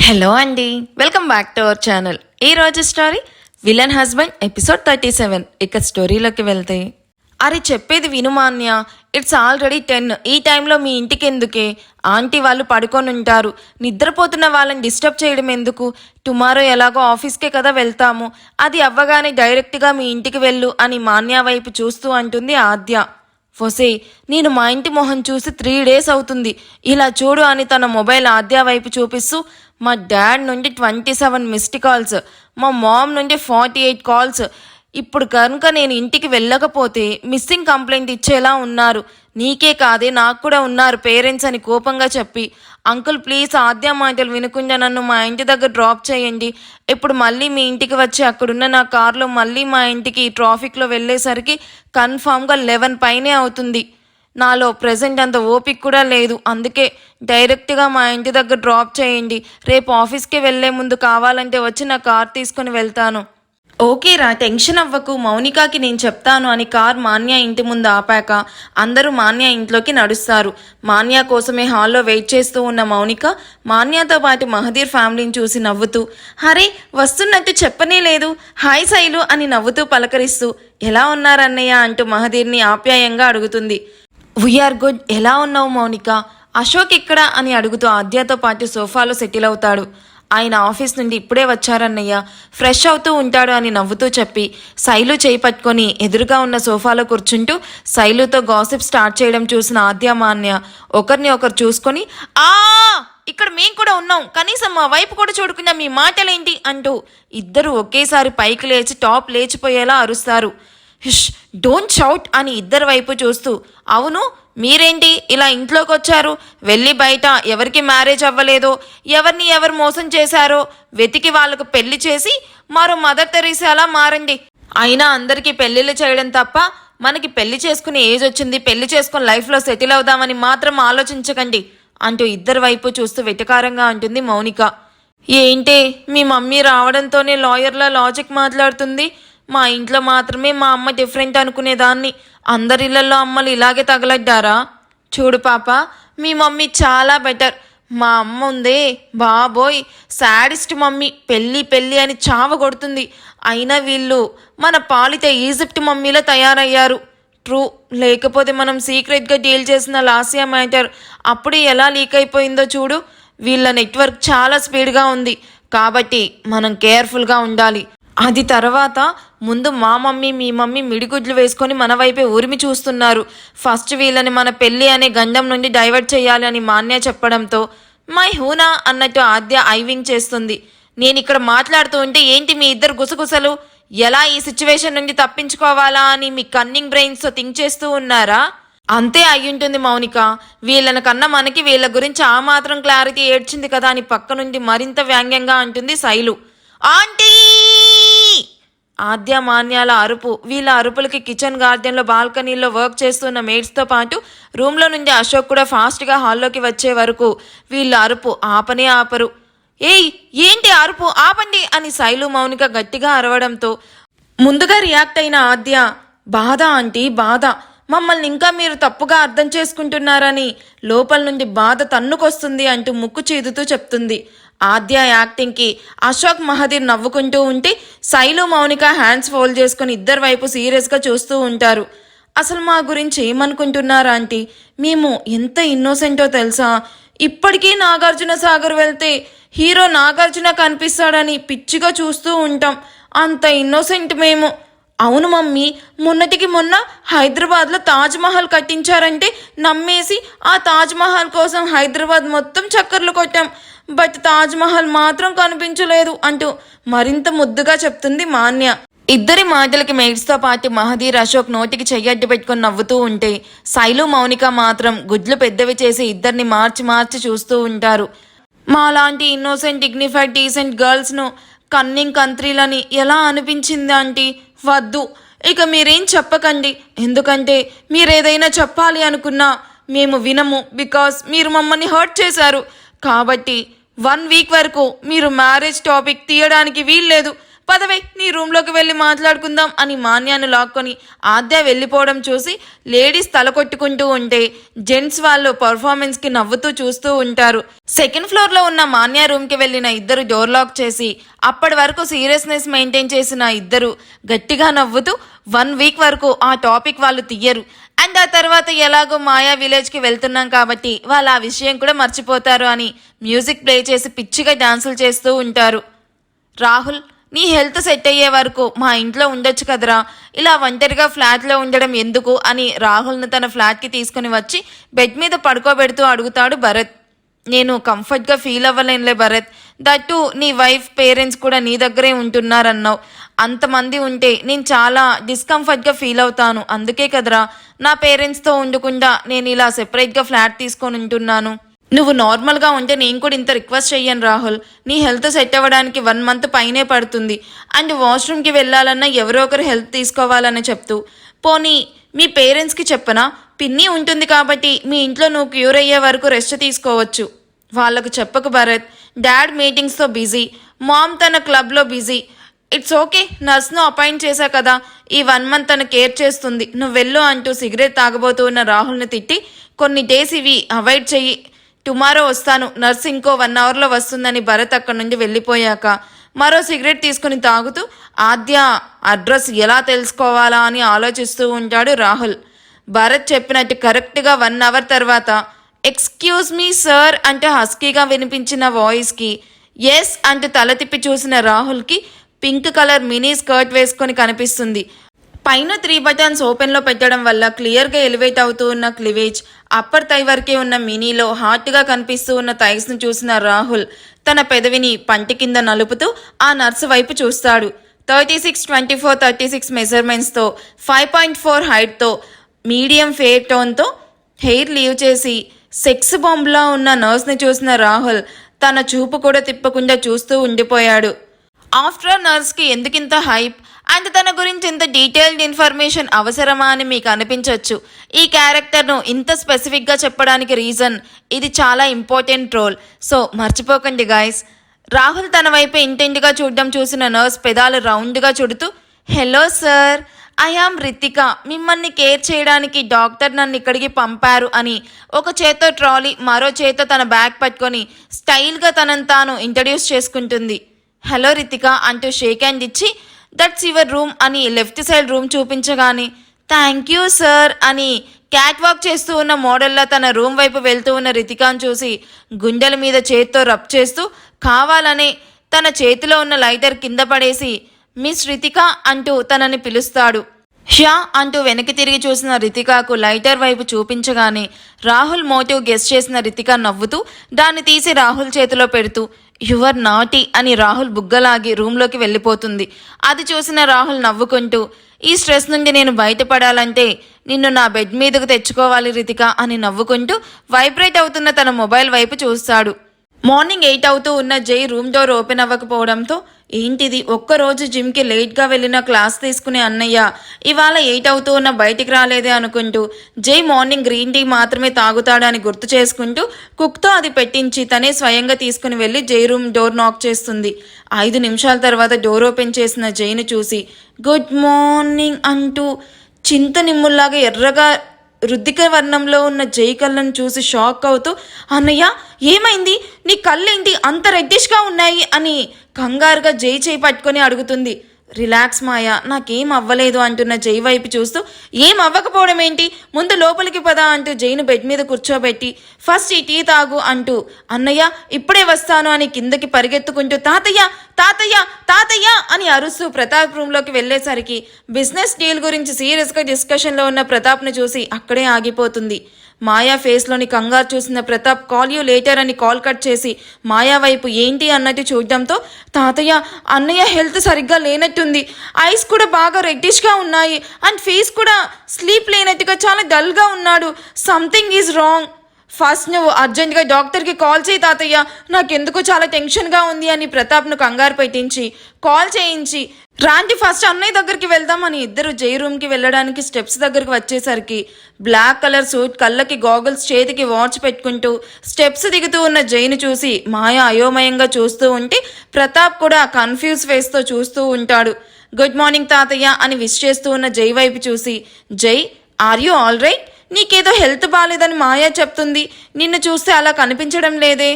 Hello అండి, welcome back to our channel. ఈ రోజు స్టోరీ విలన్ హస్బెండ్ ఎపిసోడ్ 37. ఇక స్టోరీలోకి వెళ్తే, అరే చెప్పేది వినుమాన్య, ఇట్స్ ఆల్రెడీ 10. ఈ టైంలో మీ ఇంటికి ఎందుకే? ఆంటీ వాళ్ళు పడుకొని ఉంటారు. నిద్రపోతున్న వాళ్ళని డిస్టర్బ్ చేయడం ఎందుకు? టుమారో ఎలాగో ఆఫీస్కే కదా వెళ్తాము. అది అవ్వగానే డైరెక్ట్గా మీ ఇంటికి వెళ్ళు అని మాన్య వైపు చూస్తూ అంటుంది ఆద్య. ఫొసే, నేను మా ఇంటి మొహం చూసి 3 days అవుతుంది. ఇలా చూడు అని తన మొబైల్ ఆద్య వైపు చూపిస్తూ, మా డాడ్ నుండి 27 మిస్డ్ కాల్స్, మా మామ్ నుండి 48 కాల్స్. ఇప్పుడు కనుక నేను ఇంటికి వెళ్ళకపోతే మిస్సింగ్ కంప్లైంట్ ఇచ్చేలా ఉన్నారు. నీకే కాదే, నాకు కూడా ఉన్నారు పేరెంట్స్ అని కోపంగా చెప్పి, అంకుల్ ప్లీజ్ ఆద్య మాటలు వినకుండా నన్ను మా ఇంటి దగ్గర డ్రాప్ చేయండి. ఇప్పుడు మళ్ళీ మీ ఇంటికి వచ్చి అక్కడున్న నా కార్లో మళ్ళీ మా ఇంటికి ట్రాఫిక్లో వెళ్ళేసరికి కన్ఫామ్గా 11 పైనే అవుతుంది. నాలో ప్రజెంట్ అంత ఓపిక కూడా లేదు. అందుకే డైరెక్ట్గా మా ఇంటి దగ్గర డ్రాప్ చేయండి. రేపు ఆఫీస్కి వెళ్లే ముందు కావాలంటే వచ్చి నా కార్ తీసుకొని వెళ్తాను. ఓకేరా, టెన్షన్ అవ్వకు, మౌనికాకి నేను చెప్తాను అని కార్ మాన్య ఇంటి ముందు ఆపాక అందరూ మాన్య ఇంట్లోకి నడుస్తారు. మాన్య కోసమే హాల్లో వెయిట్ చేస్తూ ఉన్న మౌనిక మాన్యతో పాటు మహదీర్ ఫ్యామిలీని చూసి నవ్వుతూ, హరే వస్తున్నట్టు చెప్పనే లేదు, హాయ్ శైలు అని నవ్వుతూ పలకరిస్తూ, ఎలా ఉన్నారన్నయ్య అంటూ మహదీర్ని ఆప్యాయంగా అడుగుతుంది. వీఆర్ గుడ్, ఎలా ఉన్నావు మౌనిక? అశోక్ ఎక్కడా అని అడుగుతూ ఆద్యతో పాటు సోఫాలో సెటిల్ అవుతాడు. ఆయన ఆఫీస్ నుండి ఇప్పుడే వచ్చారన్నయ్య, ఫ్రెష్ అవుతూ ఉంటాడు అని నవ్వుతూ చెప్పి శైలు చేయి పట్టుకొని ఎదురుగా ఉన్న సోఫాలో కూర్చుంటూ శైలుతో గాసిప్ స్టార్ట్ చేయడం చూసిన ఆద్య మాన్య ఒకరిని ఒకరు చూసుకొని, ఆ ఇక్కడ మేం కూడా ఉన్నాం, కనీసం మా వైపు కూడా చూడకుండా మీ మాటలేంటి అంటూ ఇద్దరు ఒకేసారి పైకి లేచి టాప్ లేచిపోయేలా అరుస్తారు. హిష్, డోంట్ షౌట్ అని ఇద్దరి వైపు చూస్తూ, అవును మీరేంటి ఇలా ఇంట్లోకి వచ్చారు? వెళ్ళి బయట ఎవరికి మ్యారేజ్ అవ్వలేదో, ఎవరిని ఎవరు మోసం చేశారో వెతికి వాళ్ళకు పెళ్లి చేసి మరో మదర్ తెరీసాలా మారండి. అయినా అందరికీ పెళ్లిళ్ళు చేయడం తప్ప మనకి పెళ్లి చేసుకునే ఏజ్ వచ్చింది, పెళ్లి చేసుకుని లైఫ్లో సెటిల్ అవుదామని మాత్రం ఆలోచించకండి అంటూ ఇద్దరి వైపు చూస్తూ వెటకారంగా అంటుంది మౌనిక. ఏంటే మీ మమ్మీ రావడంతోనే లాయర్లా లాజిక్ మాట్లాడుతుంది? మా ఇంట్లో మాత్రమే మా అమ్మ డిఫరెంట్ అనుకునేదాన్ని, అందరిళ్లలో అమ్మలు ఇలాగే తగలడ్డారా? చూడు పాప, మీ మమ్మీ చాలా బెటర్. మా అమ్మ ఉందే బాబోయ్, సాడిస్ట్ మమ్మీ, పెళ్ళి పెళ్ళి అని చావ కొడుతుంది. అయినా వీళ్ళు మన పాలిత ఈజిప్ట్ మమ్మీలా తయారయ్యారు. ట్రూ, లేకపోతే మనం సీక్రెట్గా డీల్ చేసిన లాసియా మ్యాటర్ అప్పుడే ఎలా లీక్ అయిపోయిందో చూడు. వీళ్ళ నెట్వర్క్ చాలా స్పీడ్గా ఉంది, కాబట్టి మనం కేర్ఫుల్గా ఉండాలి. అది తర్వాత ముందు మా మమ్మీ మీ మమ్మీ మిడిగుడ్లు వేసుకొని మన వైపే ఊరిమి చూస్తున్నారు. ఫస్ట్ వీళ్ళని మన పెళ్ళి అనే గండం నుండి డైవర్ట్ చేయాలి అని మాన్య చెప్పడంతో మై హూనా అన్నట్టు ఆద్య ఐవింగ్ చేస్తుంది. నేను ఇక్కడ మాట్లాడుతూ ఉంటే ఏంటి మీ ఇద్దరు గుసగుసలు? ఎలా ఈ సిచ్యువేషన్ నుండి తప్పించుకోవాలా అని మీ కన్నింగ్ బ్రెయిన్స్తో థింక్ చేస్తూ ఉన్నారా? అంతే అయ్యుంటుంది మౌనిక. వీళ్ళని కన్నా మనకి వీళ్ళ గురించి ఆ మాత్రం క్లారిటీ ఏడ్చింది కదా అని పక్క నుండి మరింత వ్యాంగ్యంగా అంటుంది శైలు. ఆంటీ! ఆద్య మాన్యాల అరుపు, వీళ్ళ అరుపులకి కిచెన్ గార్డెన్లో బాల్కనీలో వర్క్ చేస్తున్న మేడ్స్తో పాటు రూమ్లో నుండి అశోక్ కూడా ఫాస్ట్గా హాల్లోకి వచ్చే వరకు వీళ్ళ అరుపు ఆపనే ఆపరు. ఏయ్ ఏంటి అరుపు, ఆపండి అని శైలు మౌనిక గట్టిగా అరవడంతో ముందుగా రియాక్ట్ అయిన ఆద్య, బాధ ఆంటీ బాధ, మమ్మల్ని ఇంకా మీరు తప్పుగా అర్థం చేసుకుంటున్నారని లోపల నుండి బాధ తన్నుకొస్తుంది అంటూ ముక్కు చీదుతూ చెప్తుంది. ఆద్య యాక్టింగ్కి అశోక్ మహదీర్ నవ్వుకుంటూ ఉంటే శైలు మౌనిక హ్యాండ్స్ ఫోల్డ్ చేసుకుని ఇద్దరి వైపు సీరియస్గా చూస్తూ ఉంటారు. అసలు మా గురించి ఏమనుకుంటున్నారా ఆంటీ? మేము ఎంత ఇన్నోసెంటో తెలుసా? ఇప్పటికీ నాగార్జున సాగర్ వెళ్తే హీరో నాగార్జున కనిపిస్తాడని పిచ్చిగా చూస్తూ ఉంటాం. అంత ఇన్నోసెంట్ మేము. అవును మమ్మీ, మొన్నటికి మొన్న హైదరాబాద్లో తాజ్మహల్ కట్టించారంటే నమ్మేసి ఆ తాజ్మహల్ కోసం హైదరాబాద్ మొత్తం చక్కర్లు కొట్టాం. బట్ తాజ్మహల్ మాత్రం కనిపించలేదు అంటూ మరింత ముద్దుగా చెప్తుంది మాన్య. ఇద్దరి మాటలకి మేడ్స్తో పాటు మహదీర్ అశోక్ నోటికి చెయ్యడ్డు పెట్టుకుని నవ్వుతూ ఉంటే శైలు మౌనిక మాత్రం గుడ్లు పెద్దవి చేసి ఇద్దరిని మార్చి మార్చి చూస్తూ ఉంటారు. మాలాంటి ఇన్నోసెంట్ డిగ్నిఫైడ్ డీసెంట్ గర్ల్స్ను కన్నింగ్ కంట్రీలని ఎలా అనిపించింది ఆంటీ? వద్దు, ఇక మీరేం చెప్పకండి. ఎందుకంటే మీరేదైనా చెప్పాలి అనుకున్నా మేము వినము. బికాస్ మీరు మమ్మల్ని హర్ట్ చేశారు. కాబట్టి 1 week వరకు మీరు మ్యారేజ్ టాపిక్ తీయడానికి వీల్లేదు. పదవే నీ రూమ్లోకి వెళ్ళి మాట్లాడుకుందాం అని మాన్యాను లాక్కొని ఆద్య వెళ్ళిపోవడం చూసి లేడీస్ తల కొట్టుకుంటూ ఉంటే జెంట్స్ వాళ్ళు పర్ఫార్మెన్స్కి నవ్వుతూ చూస్తూ ఉంటారు. సెకండ్ ఫ్లోర్లో ఉన్న మాన్య రూమ్కి వెళ్ళిన ఇద్దరు డోర్ లాక్ చేసి అప్పటి వరకు సీరియస్నెస్ మెయింటైన్ చేసిన ఇద్దరు గట్టిగా నవ్వుతూ 1 వీక్ వరకు ఆ టాపిక్ వాళ్ళు తీయరు. అండ్ ఆ తర్వాత ఎలాగో మాయా విలేజ్కి వెళ్తున్నాం కాబట్టి వాళ్ళు ఆ విషయం కూడా మర్చిపోతారు అని మ్యూజిక్ ప్లే చేసి పిచ్చిగా డాన్సులు చేస్తూ ఉంటారు. రాహుల్, నీ హెల్త్ సెట్ అయ్యే వరకు మా ఇంట్లో ఉండొచ్చు కదరా, ఇలా ఒంటరిగా ఫ్లాట్లో ఉండడం ఎందుకు అని రాహుల్ను తన ఫ్లాట్కి తీసుకుని వచ్చి బెడ్ మీద పడుకోబెడుతూ అడుగుతాడు భరత్. నేను కంఫర్ట్గా ఫీల్ అవ్వలేనులే భరత్, దట్టు నీ వైఫ్ పేరెంట్స్ కూడా నీ దగ్గరే ఉంటున్నారన్నావు. అంతమంది ఉంటే నేను చాలా డిస్కంఫర్ట్గా ఫీల్ అవుతాను. అందుకే కదరా నా పేరెంట్స్తో ఉండకుండా నేను ఇలా సెపరేట్గా ఫ్లాట్ తీసుకొని ఉంటున్నాను. నువ్వు నార్మల్గా ఉంటే నేను కూడా ఇంత రిక్వెస్ట్ చెయ్యను రాహుల్. నీ హెల్త్ సెట్ అవ్వడానికి 1 మంత్ పైనే పడుతుంది. అండ్ వాష్రూమ్కి వెళ్ళాలన్నా ఎవరో ఒకరు హెల్ప్ తీసుకోవాలని చెప్తూ, పోనీ మీ పేరెంట్స్కి చెప్పనా, పిన్ని ఉంటుంది కాబట్టి మీ ఇంట్లో నువ్వు క్యూర్ అయ్యే వరకు రెస్ట్ తీసుకోవచ్చు. వాళ్ళకు చెప్పకు భరత్, డాడ్ మీటింగ్స్తో బిజీ, మామ్ తన క్లబ్లో బిజీ. ఇట్స్ ఓకే, నర్స్ను అపాయింట్ చేశా కదా, ఈ 1 మంత్ తను కేర్ చేస్తుంది, నువ్వు వెళ్ళు అంటూ సిగరెట్ తాగబోతూ ఉన్న రాహుల్ని తిట్టి, కొన్ని డేస్ ఇవి అవాయిడ్ చెయ్యి, టుమారో వస్తాను, నర్స్ ఇంకో 1 అవర్లో వస్తుందని భరత్ అక్కడి నుండి వెళ్ళిపోయాక మరో సిగరెట్ తీసుకుని తాగుతూ ఆద్య అడ్రస్ ఎలా తెలుసుకోవాలా అని ఆలోచిస్తూ ఉంటాడు రాహుల్. భరత్ చెప్పినట్టు కరెక్ట్గా 1 అవర్ తర్వాత ఎక్స్క్యూజ్ మీ సార్ అంటే హస్కీగా వినిపించిన వాయిస్కి ఎస్ అంటూ తల తిప్పి చూసిన రాహుల్కి పింక్ కలర్ మినీ స్కర్ట్ వేసుకొని కనిపిస్తుంది. పైన 3 బటన్స్ ఓపెన్లో పెట్టడం వల్ల క్లియర్గా ఎలివేట్ అవుతూ ఉన్న క్లివేజ్, అప్పర్ థై వరకే ఉన్న మినీలో హాట్గా కనిపిస్తూ ఉన్న థైస్ను చూసిన రాహుల్ తన పెదవిని పంటి కింద నలుపుతూ ఆ నర్సు వైపు చూస్తాడు. 36-24-36 మెజర్మెంట్స్తో 5.4 హైట్తో మీడియం ఫేర్ టోన్తో హెయిర్ లీవ్ చేసి సెక్స్ బాంబ్లా ఉన్న నర్స్ని చూసిన రాహుల్ తన చూపు కూడా తిప్పకుండా చూస్తూ ఉండిపోయాడు. ఆఫ్టర్ నర్స్కి ఎందుకింత హైప్ అండ్ తన గురించి ఇంత డీటెయిల్డ్ ఇన్ఫర్మేషన్ అవసరమా అని మీకు అనిపించవచ్చు. ఈ క్యారెక్టర్ను ఇంత స్పెసిఫిక్గా చెప్పడానికి రీజన్ ఇది చాలా ఇంపార్టెంట్ రోల్. సో మర్చిపోకండి గాయస్. రాహుల్ తన వైపు ఇంటెంట్గా చూడడం చూసిన నర్స్ పెదాలు రౌండ్గా చుడుతూ, hello sir, I am Ritika, మిమ్మల్ని కేర్ చేయడానికి డాక్టర్ నన్ను ఇక్కడికి పంపారు అని ఒక చేత్తో ట్రాలీ మరో చేత్తో తన బ్యాగ్ పట్టుకొని స్టైల్గా తనను తాను ఇంట్రడ్యూస్ చేసుకుంటుంది. హలో రితిక అంటూ షేక్ హ్యాండ్ ఇచ్చి దట్స్ యువర్ రూమ్ అని లెఫ్ట్ సైడ్ రూమ్ చూపించగానే థ్యాంక్ యూ సార్ అని క్యాట్ వాక్ చేస్తూ ఉన్న మోడల్లా తన రూమ్ వైపు వెళ్తూ ఉన్న రితికాను చూసి గుండెల మీద చేత్తో రబ్ చేస్తూ కావాలనే తన చేతిలో ఉన్న లైటర్ కింద పడేసి మిస్ రితిక అంటూ తనని పిలుస్తాడు. షా అంటూ వెనక్కి తిరిగి చూసిన రితికాకు లైటర్ వైపు చూపించగానే రాహుల్ మోటివ్ గెస్ చేసిన రితిక నవ్వుతూ దాన్ని తీసి రాహుల్ చేతిలో పెడుతూ యువర్ నాటీ అని రాహుల్ బుగ్గలాగి రూమ్లోకి వెళ్ళిపోతుంది. అది చూసిన రాహుల్ నవ్వుకుంటూ ఈ స్ట్రెస్ నుండి నేను బయటపడాలంటే నిన్ను నా బెడ్ మీదకు తెచ్చుకోవాలి రితిక అని నవ్వుకుంటూ వైబ్రేట్ అవుతున్న తన మొబైల్ వైపు చూస్తాడు. మార్నింగ్ 8 అవుతూ ఉన్న జై రూమ్ డోర్ ఓపెన్ అవ్వకపోవడంతో ఏంటిది, ఒక్కరోజు జిమ్కి లేట్గా వెళ్ళిన క్లాస్ తీసుకునే అన్నయ్య ఇవాళ 8 అవుతూ ఉన్న బయటికి రాలేదే అనుకుంటూ జై మార్నింగ్ గ్రీన్ టీ మాత్రమే తాగుతాడని గుర్తు చేసుకుంటూ కుక్తో అది పెట్టించి తనే స్వయంగా తీసుకుని వెళ్ళి జై రూమ్ డోర్ నాక్ చేస్తుంది. 5 నిమిషాల తర్వాత డోర్ ఓపెన్ చేసిన జైను చూసి గుడ్ మార్నింగ్ అంటూ చింత నిమ్ముల్లాగా ఎర్రగా రుద్దిక వర్ణంలో ఉన్న జై కళ్ళను చూసి షాక్ అవుతూ అన్నయ్య ఏమైంది, నీ కళ్ళేంటి అంత రెడ్డిష్గా ఉన్నాయి అని కంగారుగా జై చేయి పట్టుకొని అడుగుతుంది. రిలాక్స్ మాయా, నాకేం అవ్వలేదు అంటున్న జై వైపు చూస్తూ ఏం అవ్వకపోవడం ఏంటి, ముందు లోపలికి పదా అంటూ జైను బెడ్ మీద కూర్చోబెట్టి ఫస్ట్ ఈ టీ తాగు అంటూ అన్నయ్య ఇప్పుడే వస్తాను అని కిందకి పరిగెత్తుకుంటూ తాతయ్య తాతయ్య తాతయ్య అని అరుస్తూ ప్రతాప్ రూమ్లోకి వెళ్ళేసరికి బిజినెస్ డీల్ గురించి సీరియస్గా డిస్కషన్లో ఉన్న ప్రతాప్ను చూసి అక్కడే ఆగిపోతుంది. మాయా ఫేస్లోని కంగారు చూసిన ప్రతాప్ కాల్ యూ లేటర్ అని కాల్ కట్ చేసి మాయా వైపు ఏంటి అన్నట్టు చూడడంతో తాతయ్య అన్నయ్య హెల్త్ సరిగ్గా లేనట్టుంది, ఐస్ కూడా బాగా రెడ్డిష్గా ఉన్నాయి అండ్ ఫేస్ కూడా స్లీప్ లేనట్టుగా చాలా డల్గా ఉన్నాడు, సంథింగ్ ఈజ్ రాంగ్. ఫస్ట్ నువ్వు అర్జెంట్గా డాక్టర్కి కాల్ చేయి తాతయ్య, నాకెందుకో చాలా టెన్షన్గా ఉంది అని ప్రతాప్ను కంగారు పెట్టించి కాల్ చేయించి రాంటి ఫస్ట్ అన్నయ్య దగ్గరికి వెళ్దామని ఇద్దరు జై రూమ్కి వెళ్ళడానికి స్టెప్స్ దగ్గరికి వచ్చేసరికి బ్లాక్ కలర్ సూట్, కళ్ళకి గాగుల్స్, చేతికి వాచ్ పెట్టుకుంటూ స్టెప్స్ దిగుతూ ఉన్న జైని చూసి మాయ అయోమయంగా చూస్తూ ఉంటే ప్రతాప్ కూడా కన్ఫ్యూజ్ ఫేస్తో చూస్తూ ఉంటాడు. గుడ్ మార్నింగ్ తాతయ్య అని విష్ చేస్తూ ఉన్న జై వైపు చూసి, జై ఆర్ యూ ఆల్ రైట్? నీకేదో హెల్త్ బాగాలేదని మాయా చెప్తుంది, నిన్ను చూస్తే అలా కనిపించడం లేదే.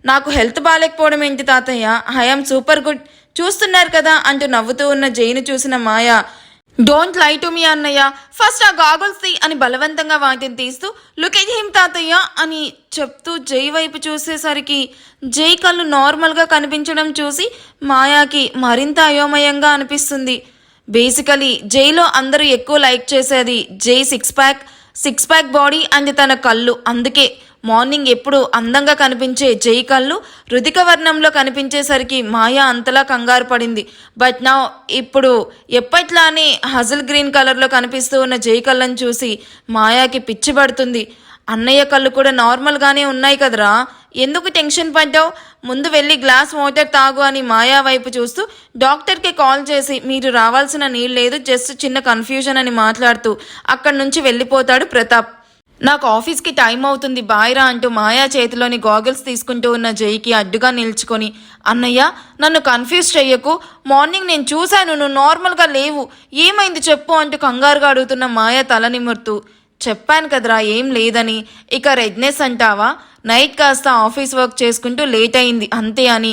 నాకు హెల్త్ బాగాలేకపోవడం ఏంటి తాతయ్య, ఐఆమ్ సూపర్ గుడ్, చూస్తున్నారు కదా అంటూ నవ్వుతూ ఉన్న జైను చూసిన మాయా, డోంట్ లై టు మీ అన్నయ్య, ఫస్ట్ ఆ గాగుల్స్ తీ అని బలవంతంగా వాటిని తీస్తూ లుక్ ఎట్ హిమ్ తాతయ్య అని చెప్తూ జై వైపు చూసేసరికి జై కళ్ళు నార్మల్గా కనిపించడం చూసి మాయాకి మరింత అయోమయంగా అనిపిస్తుంది. బేసికలీ జైలో అందరూ ఎక్కువ లైక్ చేసేది జై సిక్స్ ప్యాక్ బాడీ అండ్ తన కళ్ళు. అందుకే మార్నింగ్ ఎప్పుడు అందంగా కనిపించే జై కళ్ళు రుధిక వర్ణంలో కనిపించేసరికి మాయా అంతలా కంగారు పడింది. బట్ నా ఇప్పుడు ఎప్పట్లానే హజల్ గ్రీన్ కలర్లో కనిపిస్తూ ఉన్న జై కళ్ళను చూసి మాయాకి పిచ్చి పడుతుంది. అన్నయ్య కళ్ళు కూడా నార్మల్గానే ఉన్నాయి కదరా, ఎందుకు టెన్షన్ పడ్డావు, ముందు వెళ్ళి గ్లాస్ వాటర్ తాగు అని మాయా వైపు చూస్తూ డాక్టర్కి కాల్ చేసి మీరు రావాల్సిన నీళ్ళు లేదు, జస్ట్ చిన్న కన్ఫ్యూజన్ అని మాట్లాడుతూ అక్కడి నుంచి వెళ్ళిపోతాడు ప్రతాప్. నాకు ఆఫీస్కి టైం అవుతుంది బాయ్రా అంటూ మాయా చేతిలోని గాగుల్స్ తీసుకుంటూ ఉన్న జైకి అడ్డుగా నిల్చుకొని, అన్నయ్య నన్ను కన్ఫ్యూజ్ చెయ్యకు, మార్నింగ్ నేను చూశాను నువ్వు నార్మల్గా లేవు, ఏమైంది చెప్పు అంటూ కంగారుగా అడుగుతున్న మాయా తల నిమురుతూ, చెప్పాను కదరా ఏం లేదని, ఇక రెడ్నెస్ అంటావా, నైట్ కాస్త ఆఫీస్ వర్క్ చేసుకుంటూ లేట్ అయింది అంతే అని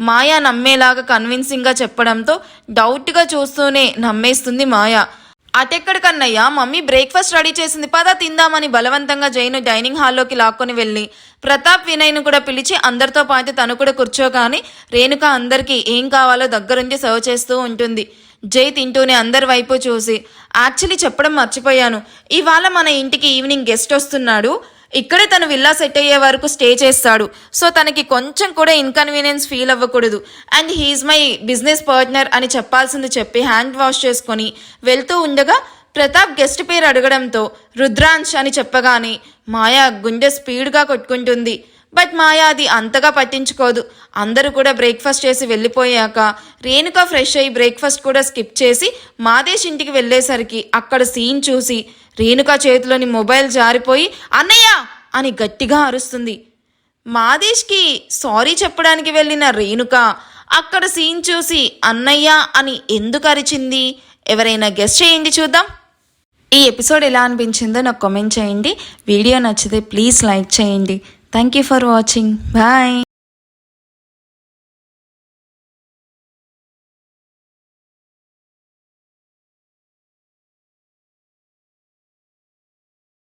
మాయా నమ్మేలాగా కన్విన్సింగ్గా చెప్పడంతో డౌట్గా చూస్తూనే నమ్మేస్తుంది మాయా. అటెక్కడికన్నయ్యా, మమ్మీ బ్రేక్ఫాస్ట్ రెడీ చేసింది, పద తిందామని బలవంతంగా జైను డైనింగ్ హాల్లోకి లాక్కొని వెళ్ళి ప్రతాప్ వినయ్ను కూడా పిలిచి అందరితో పాటు తను కూడా కూర్చోగానే రేణుక అందరికీ ఏం కావాలో దగ్గరుండి సర్వ్ చేస్తూ ఉంటుంది. జై తింటూనే అందరి వైపు చూసి, యాక్చువల్లీ చెప్పడం మర్చిపోయాను, ఇవాళ మన ఇంటికి ఈవినింగ్ గెస్ట్ వస్తున్నాడు, ఇక్కడే తను విల్లా సెట్ అయ్యే వరకు స్టే చేస్తాడు, సో తనకి కొంచెం కూడా ఇన్కన్వీనియన్స్ ఫీల్ అవ్వకూడదు and he's my business partner అని చెప్పాల్సింది చెప్పి హ్యాండ్ వాష్ చేసుకొని వెళ్తూ ఉండగా ప్రతాప్ గెస్ట్ పేరు అడగడంతో రుద్రాంశ్ అని చెప్పగానే మాయా గుండె స్పీడ్గా కొట్టుకుంటుంది. బట్ మాయా అది అంతగా పట్టించుకోదు. అందరూ కూడా బ్రేక్ఫాస్ట్ చేసి వెళ్ళిపోయాక రేణుక ఫ్రెష్ అయ్యి బ్రేక్ఫాస్ట్ కూడా స్కిప్ చేసి మాదేశ్ ఇంటికి వెళ్ళేసరికి అక్కడ సీన్ చూసి రేణుక చేతిలోని మొబైల్ జారిపోయి అన్నయ్య అని గట్టిగా అరుస్తుంది. మాదేశ్కి సారీ చెప్పడానికి వెళ్ళిన రేణుక అక్కడ సీన్ చూసి అన్నయ్య అని ఎందుకు అరిచింది, ఎవరైనా గెస్ చేయండి చూద్దాం. ఈ ఎపిసోడ్ ఎలా అనిపించిందో నాకు కామెంట్ చేయండి. వీడియో నచ్చితే ప్లీజ్ లైక్ చేయండి. Thank you for watching. Bye.